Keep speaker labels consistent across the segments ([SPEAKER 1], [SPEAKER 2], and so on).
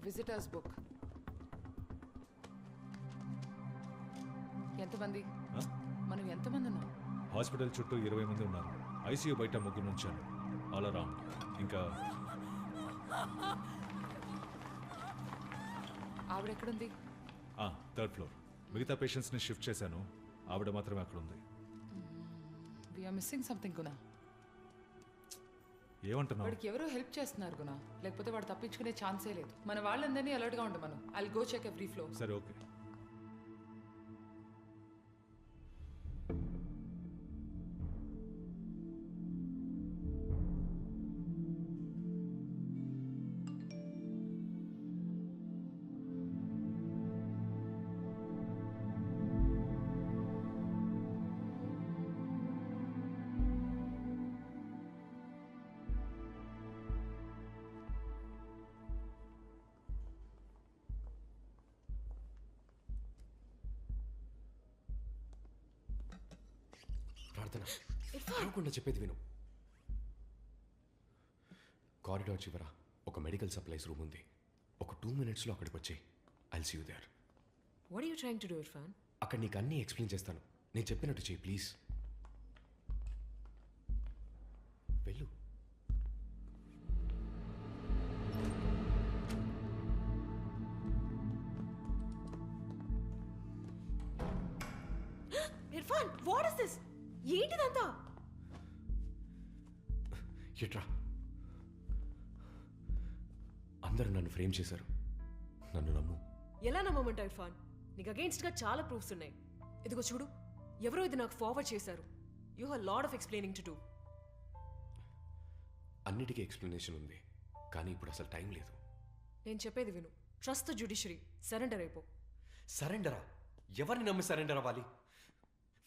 [SPEAKER 1] Visitors book. ఎంతమంది? మనం ఎంతమంది ఉన్నాం?
[SPEAKER 2] హాస్పిటల్ చుట్టూ 20 మంది ఉన్నారు. ఐసీయూ బయట 3 ఉంచాను. All around. ఇంకా
[SPEAKER 1] ఆవిడెక్కడుంది?
[SPEAKER 2] 3rd floor. మిగతా పేషెంట్స్ని షిఫ్ట్ చేశాను. ఆవిడ మాత్రమే అక్కడ ఉంది.
[SPEAKER 1] వీఆర్ మిస్సింగ్ సంథింగ్ గునా.
[SPEAKER 2] ఏమంటున్నావు?
[SPEAKER 1] వాడికి ఎవరో హెల్ప్ చేస్తున్నారు గునా, లేకపోతే వాడు తప్పించుకునే ఛాన్సే లేదు. మన వాళ్ళందరినీ అలర్ట్గా ఉండమను. I'll go check every floor.
[SPEAKER 2] సరే, ఓకే.
[SPEAKER 3] ప్రార్థన, అనుకుండా చెప్పేది విను. కారిడార్ చివర ఒక మెడికల్ సప్లైస్ రూమ్ ఉంది. ఒక 2 minutesలో అక్కడికి వచ్చి I'll see you there.
[SPEAKER 4] What are you trying to do Irfan?
[SPEAKER 3] అక్కడ నీకు అన్నీ ఎక్స్ప్లెయిన్ చేస్తాను. నేను చెప్పినట్టు చెయ్యి ప్లీజ్. వెళ్ళు.
[SPEAKER 4] Irfan, what is this? ఏంటిదంతా?
[SPEAKER 3] ఎట్రా, అందరూ నన్ను ఫ్రేమ్ చేశారు. నన్ను నమ్ము.
[SPEAKER 4] ఎలా నమ్మమంటావు ఇర్ఫాన్? నీకు అగేన్స్ట్ గా చాలా ప్రూఫ్స్ ఉన్నాయి. ఇదిగో చూడు, ఎవరో ఇది నాకు ఫార్వర్డ్ చేశారు. You have lot of explaining to do.
[SPEAKER 3] అన్నిటికీ ఎక్స్ప్లెనేషన్ ఉంది, కానీ ఇప్పుడు అసలు టైం లేదు.
[SPEAKER 4] నేను చెప్పేది విను. Trust the judiciary. సరెండర్ అయిపో.
[SPEAKER 3] సరెండరా? ఎవరిని నమ్మి సరెండర్ అవ్వాలి?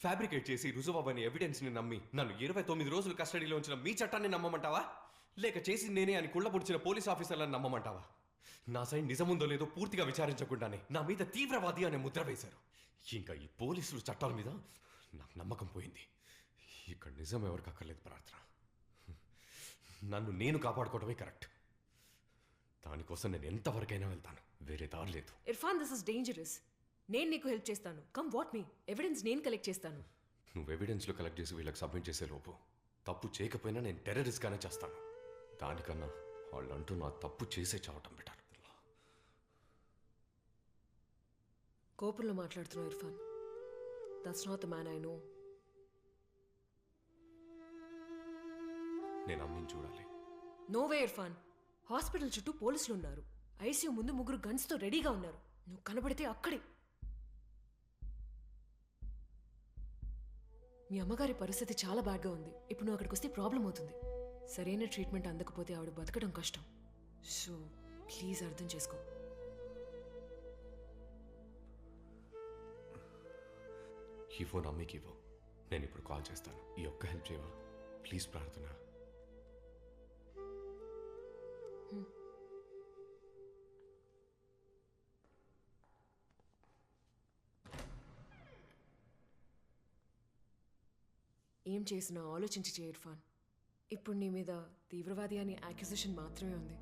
[SPEAKER 3] ఫ్యాబ్రికేట్ చేసి రుజువని ఎవిడెన్స్ని నమ్మి నన్ను 29 రోజులు కస్టడీలో ఉంచిన మీ చట్టాన్ని నమ్మమంటావా, లేక చేసి నేనే అని కుళ్ళబుడిచిన పోలీస్ ఆఫీసర్లను నమ్మమంటావా? నా సైడ్ నిజముందో లేదో పూర్తిగా విచారించకుండానే నా మీద తీవ్రవాది అనే ముద్ర వేశారు. ఇంకా ఈ పోలీసులు చట్టాల మీద నాకు నమ్మకం పోయింది. ఇక్కడ నిజం ఎవరికి అక్కర్లేదు ప్రార్థన. నన్ను నేను కాపాడుకోవడమే కరెక్ట్. దానికోసం నేను ఎంతవరకైనా వెళ్తాను. వేరే దారి లేదు.
[SPEAKER 4] Irfan, this is dangerous. నేను నీకు హెల్ప్ చేస్తాను. Come what me. ఎవిడెన్స్ నేను కలెక్ట్ చేస్తాను.
[SPEAKER 3] నువ్వు ఎవిడెన్స్లో కలెక్ట్ చేసి వీళ్ళకి సబ్మిట్ చేసే లోపు తప్పు చేయకపోయినా నేను టెర్రరిస్ట్గానే చేస్తాను. దానికన్నా వాళ్ళంటూ నా తప్పు చేసే చావటం బెటర్.
[SPEAKER 4] కోపంలో మాట్లాడుతున్నావు Irfan. That's not the man I know.
[SPEAKER 3] నేను అమ్మిని చూడాలి.
[SPEAKER 4] నోవే ఇర్ఫాన్. హాస్పిటల్ చుట్టూ పోలీసులు ఉన్నారు. ఐసీయూ ముందు 3 గన్స్తో రెడీగా ఉన్నారు. నువ్వు కనబడితే అక్కడే. మీ అమ్మగారి పరిస్థితి చాలా బ్యాడ్గా ఉంది. ఇప్పుడు నువ్వు అక్కడికి వస్తే ప్రాబ్లం అవుతుంది. సరైన ట్రీట్మెంట్ అందకపోతే ఆవిడ బతకడం కష్టం. సో ప్లీజ్ అర్థం చేసుకో.
[SPEAKER 3] ఈ ఫోన్ అమ్మికి ఇవ్వు. నేను ఇప్పుడు కాల్ చేస్తాను. ఈ ఒక్క హెల్ప్ చేయవా ప్లీజ్ ప్రార్థన?
[SPEAKER 4] ఏం చేసినా ఆలోచించి చేయి ఇర్ఫాన్. ఇప్పుడు నీ మీద తీవ్రవాది అనే యాక్యుజేషన్ మాత్రమే ఉంది,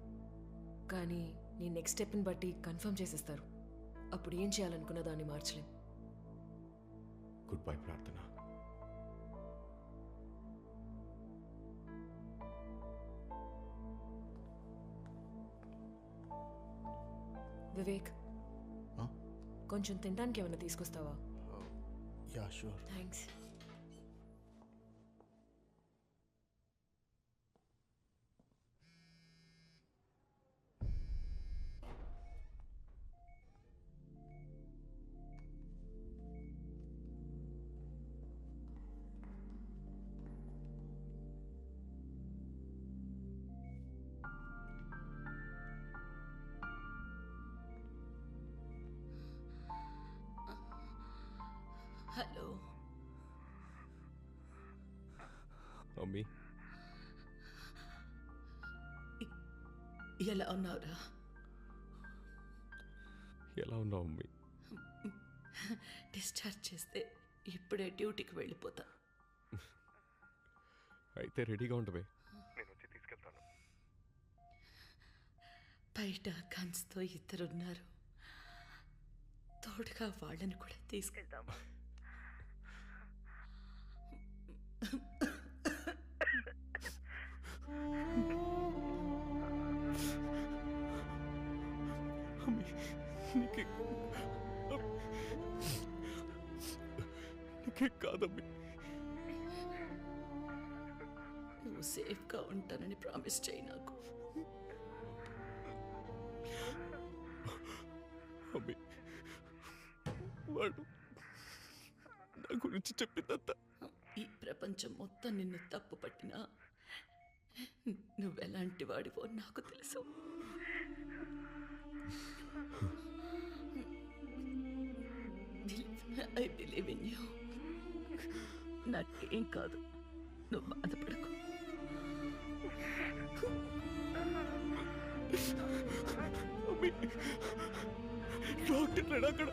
[SPEAKER 4] కానీ నీ నెక్స్ట్ స్టెప్ని బట్టి కన్ఫర్మ్ చేసేస్తారు. అప్పుడు ఏం చేయాలనుకున్న దాన్ని మార్చలేం.
[SPEAKER 3] గుడ్ బై ప్రార్థన.
[SPEAKER 4] వివేక్, కొంచెం తినడానికి ఏమైనా తీసుకొస్తావా?
[SPEAKER 5] Yeah sure.
[SPEAKER 4] Thanks.
[SPEAKER 6] Hello
[SPEAKER 3] mummy,
[SPEAKER 6] ఎలా ఉన్నావురా?
[SPEAKER 3] ఎలా ఉన్నావు మమ్మీ?
[SPEAKER 6] డిశ్చార్జ్ చేస్తే ఇప్పుడే డ్యూటీకి వెళ్ళిపోతా.
[SPEAKER 3] అయితే రెడీగా ఉండవే, నేను వచ్చి తీసుకెళ్తాను.
[SPEAKER 6] బయట గన్స్తో ఇద్దరున్నారు. తోడుగా వాళ్ళని కూడా తీసుకెళ్దాం.
[SPEAKER 3] నీకే కాదమ్మి.
[SPEAKER 6] నువ్వు సేఫ్గా ఉంటానని ప్రామిస్ చేయి నాకు.
[SPEAKER 3] అమ్మి, వాడు నా గురించి చెప్పిందంతా
[SPEAKER 6] ఈ ప్రపంచం మొత్తం నిన్ను తప్పు పట్టినా నువ్వెలాంటి వాడివో నాకు తెలుసు. I believe in you. నాకేం కాదు, నువ్వు బాధపడకు.
[SPEAKER 3] అమ్మి, డాక్టర్ లేడు అక్కడ.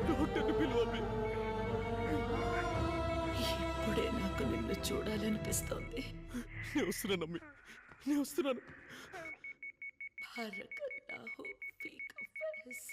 [SPEAKER 3] డాక్టర్ని పిలువమ్మి.
[SPEAKER 6] ఇప్పుడే నాకు నిన్ను చూడాలనిపిస్తోంది.
[SPEAKER 3] నేను వస్తున్నానమ్మి, నేను వస్తున్నాను.
[SPEAKER 6] బారకల్లాహు ఫీక Faiz.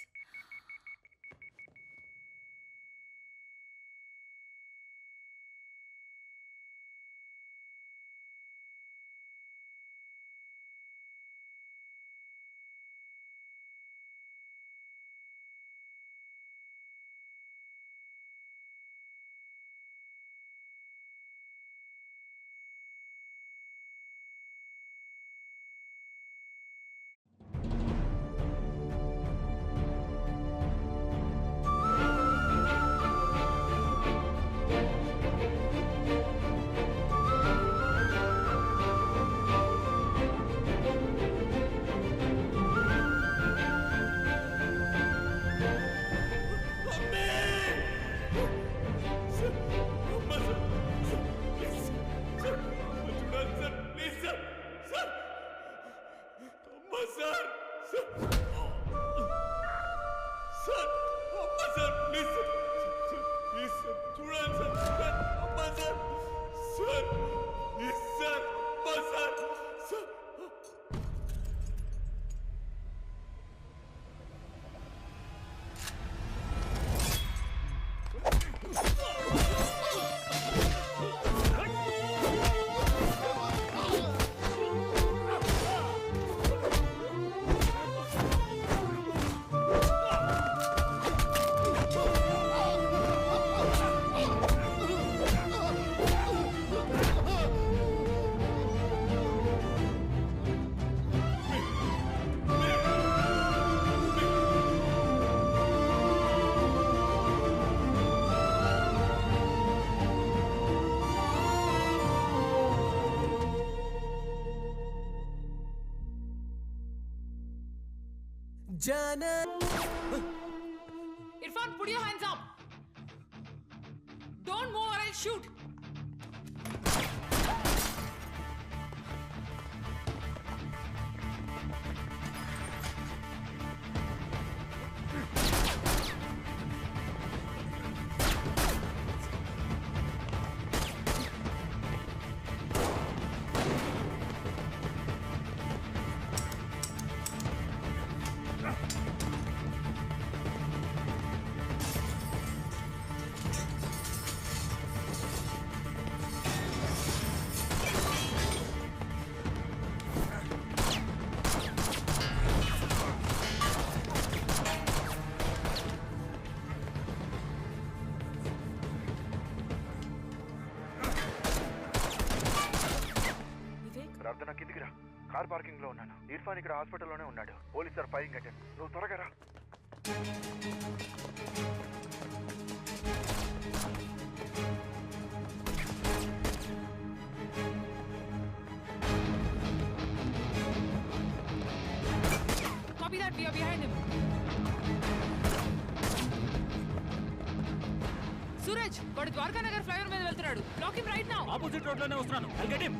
[SPEAKER 1] Irfan, put your hands up. Don't move or I'll shoot.
[SPEAKER 5] ప్రార్థన కిందికి రా. కార్ పార్కింగ్ లో ఉన్నాను. ఇర్ఫాన్ ఇక్కడ హాస్పిటల్లోనే ఉన్నాడు. Police are firing attend. నువ్వు త్వరగా రా.
[SPEAKER 1] Copy that. We are behind him. Suraj, వాడు ద్వారకా నగర్ ఫ్లైఓవర్ మీద వెళ్తున్నాడు. Block him right now.
[SPEAKER 7] Opposite road లోనే వస్తున్నాను. I'll get him.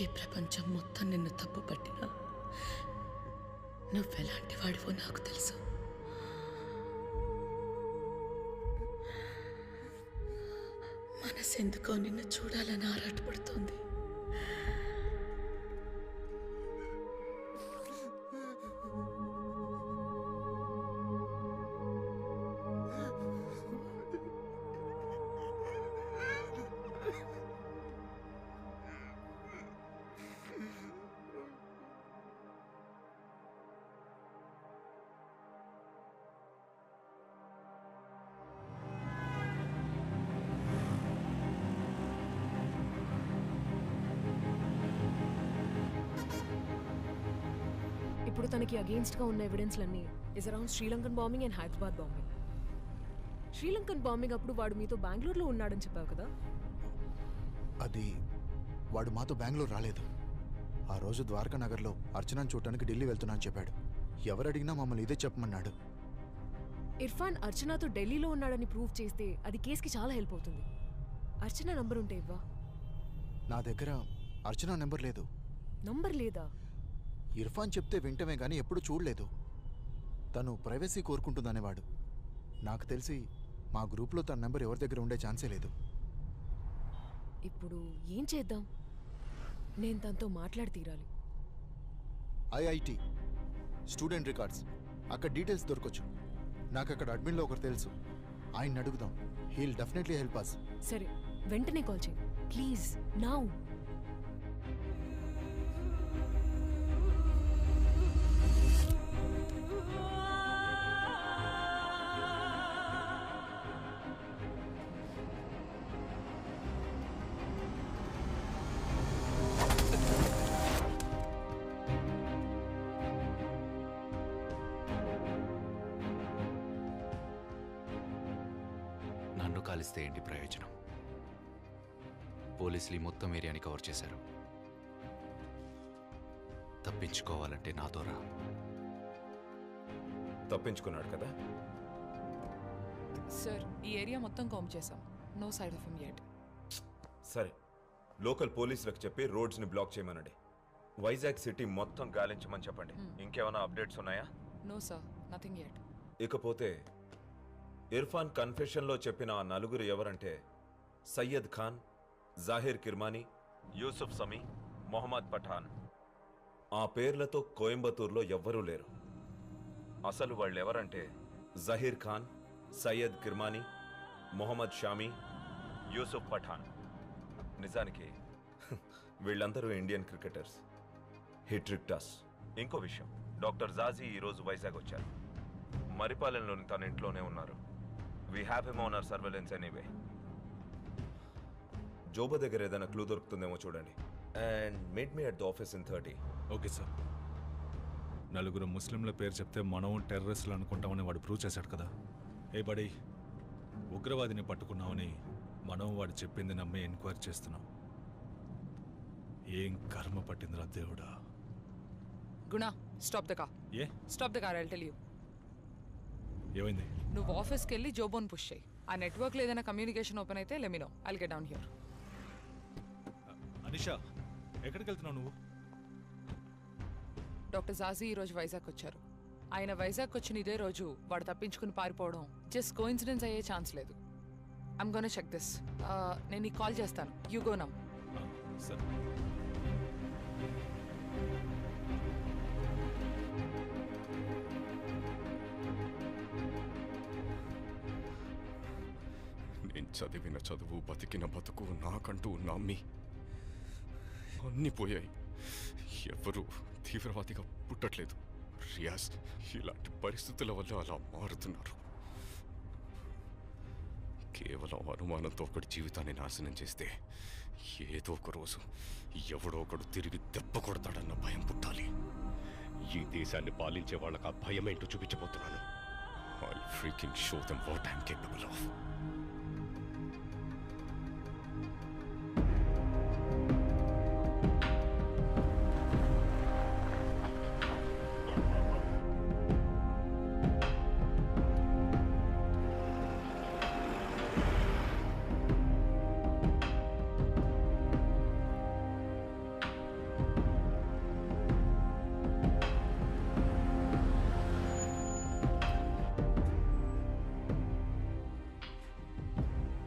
[SPEAKER 6] ఈ ప్రపంచం మొత్తం నిన్ను తప్పు పట్టినా నువ్వెలాంటి వాడివో నాకు తెలుసు. మనసెందుకో నిన్ను చూడాలని ఆరాటపడుతోంది.
[SPEAKER 4] ఇప్పుడు తనకి అగేన్స్ట్గా ఉన్న ఎవిడెన్స్లన్నీ is around Sri Lankan bombing and Hyderabad bombing. Sri Lankan bombing అప్పుడు వాడు మీతో బెంగళూరులో ఉన్నాడని చెప్పావు కదా?
[SPEAKER 8] అది వాడు మాతో బెంగళూరు రాలేదు. ఆ రోజు ద్వారకా నగర్లో అర్చనను చూడటానికి ఢిల్లీ వెళ్తున్నా అని చెప్పాడు. ఎవరు అడిగినా మమ్మల్ని ఇదే చెప్పమన్నాడు.
[SPEAKER 4] ఇర్ఫాన్ అర్చనతో ఢిల్లీలో ఉన్నాడని ప్రూవ్ చేస్తే అది కేసుకి చాలా హెల్ప్ అవుతుంది. అర్చన నంబర్ ఉంటే ఇవ్వా?
[SPEAKER 8] నా దగ్గర అర్చన నెంబర్ లేదు.
[SPEAKER 4] నంబర్ లేదా?
[SPEAKER 8] ఇర్ఫాన్ చెప్తే వింటమే కానీ ఎప్పుడూ చూడలేదు. తను ప్రైవసీ కోరుకుంటుందనేవాడు. నాకు తెలిసి మా గ్రూప్లో తన నెంబర్ ఎవరి దగ్గర ఉండే ఛాన్సే లేదు.
[SPEAKER 4] ఇప్పుడు ఏం చేద్దాం? నేను తనతో మాట్లాడి తీరాలి.
[SPEAKER 8] ఐఐటి స్టూడెంట్ రికార్డ్స్ అక్కడ డీటెయిల్స్ దొరకొచ్చు. నాకు అక్కడ అడ్మిన్లో ఒకరు తెలుసు. ఆయన్ని అడుగుదాం. He'll definitely help us.
[SPEAKER 4] సరే, వెంటనే కాల్ చేయి ప్లీజ్. నౌ.
[SPEAKER 9] నన్ను కాలిస్తే ఏంటి ప్రయోజనం? పోలీసులు మొత్తం ఏరియాని కవర్ చేశారు. తప్పించుకోవాలంటే నాతో రా.
[SPEAKER 10] తప్పించుకున్నాడు కదా
[SPEAKER 1] సార్, ఈ ఏరియా మొత్తం కాంప్ చేసాం. నో సైడ్ ఆఫ్ హిమ్ యెట్.
[SPEAKER 10] సరే, లోకల్ పోలీసులకు చెప్పి రోడ్స్ని బ్లాక్ చేయమనండి. వైజాగ్ సిటీ మొత్తం గాలించమని చెప్పండి. ఇంకేమైనా అప్డేట్స్ ఉన్నాయా?
[SPEAKER 1] No sir, nothing yet.
[SPEAKER 10] ఇకపోతే ఇర్ఫాన్ కన్ఫెషన్లో చెప్పిన ఆ నలుగురు ఎవరంటే సయ్యద్ ఖాన్, జాహిర్ కిర్మానీ, యూసుఫ్ సమీ, మొహమ్మద్ పఠాన్. ఆ పేర్లతో కోయంబత్తూర్లో ఎవ్వరూ లేరు. అసలు వాళ్ళెవరంటే జహీర్ ఖాన్, సయ్యద్ కిర్మానీ, మొహమ్మద్ షామీ, యూసుఫ్ పఠాన్. నిజానికి వీళ్ళందరూ Indian cricketers. He tricked us. ఇంకో విషయం, డాక్టర్ జాజీ ఈరోజు వైజాగ్ వచ్చారు. మరిపాలెంలోని తన ఇంట్లోనే ఉన్నారు. We have him on our surveillance anyway. Joba దగ్గర ఏదైనా క్లూ దొరుకుతుందేమో చూడండి. And meet me at the office in 30.
[SPEAKER 2] Okay sir. నలుగురు ముస్లింల పేరు చెప్తే మనం టెర్రరిస్టులు అనుకుంటామని వాడు ప్రూవ్ చేశాడు కదా. ఏ బడీ, ఉగ్రవాదిని పట్టుకున్నామని మనం వాడు చెప్పింది నమ్మి ఎంక్వైరీ చేస్తున్నాం. ఏం కర్మ పట్టిందిరా దేవుడా.
[SPEAKER 1] గుణ, stop the car.
[SPEAKER 2] A
[SPEAKER 1] stop the car, I'll tell you.
[SPEAKER 2] ఏమైంది?
[SPEAKER 1] నువ్వు ఆఫీస్కి వెళ్ళి జోబోన్ పుష్ చేయి. ఆ నెట్వర్క్లో ఏదైనా కమ్యూనికేషన్ ఓపెన్ అయితే let me know. I'll get down here.
[SPEAKER 2] Anisha, ఎక్కడికి వెళ్తున్నావు నువ్వు?
[SPEAKER 1] డాక్టర్ జాజీ ఈరోజు వైజాగ్ వచ్చారు. ఆయన వైజాగ్ వచ్చిన ఇదే రోజు వాడు తప్పించుకుని పారిపోవడం జస్ట్ కోఇన్సిడెన్స్ అయ్యే ఛాన్స్ లేదు. I'm gonna check this. నేను నీకు కాల్ చేస్తాను. You go now.
[SPEAKER 2] సరే.
[SPEAKER 11] నేను చదివిన చదువు, బతికిన బతుకు, నాకంటూ ఉన్న అమ్మి అన్నీ పోయాయి. ఎవరు తీవ్రవాదిగా పుట్టట్లేదు. రియాజ్ ఇలాంటి పరిస్థితుల వల్ల అలా మారుతున్నారు. కేవలం అనుమానంతో ఒకటి జీవితాన్ని నాశనం చేస్తే ఏదో ఒక రోజు ఎవడో ఒకడు తిరిగి దెబ్బ కొడతాడన్న భయం పుట్టాలి. ఈ దేశాన్ని పాలించే వాళ్ళకి ఆ భయం ఏంటో చూపించబోతున్నాను. I'll freaking show them what I'm capable of.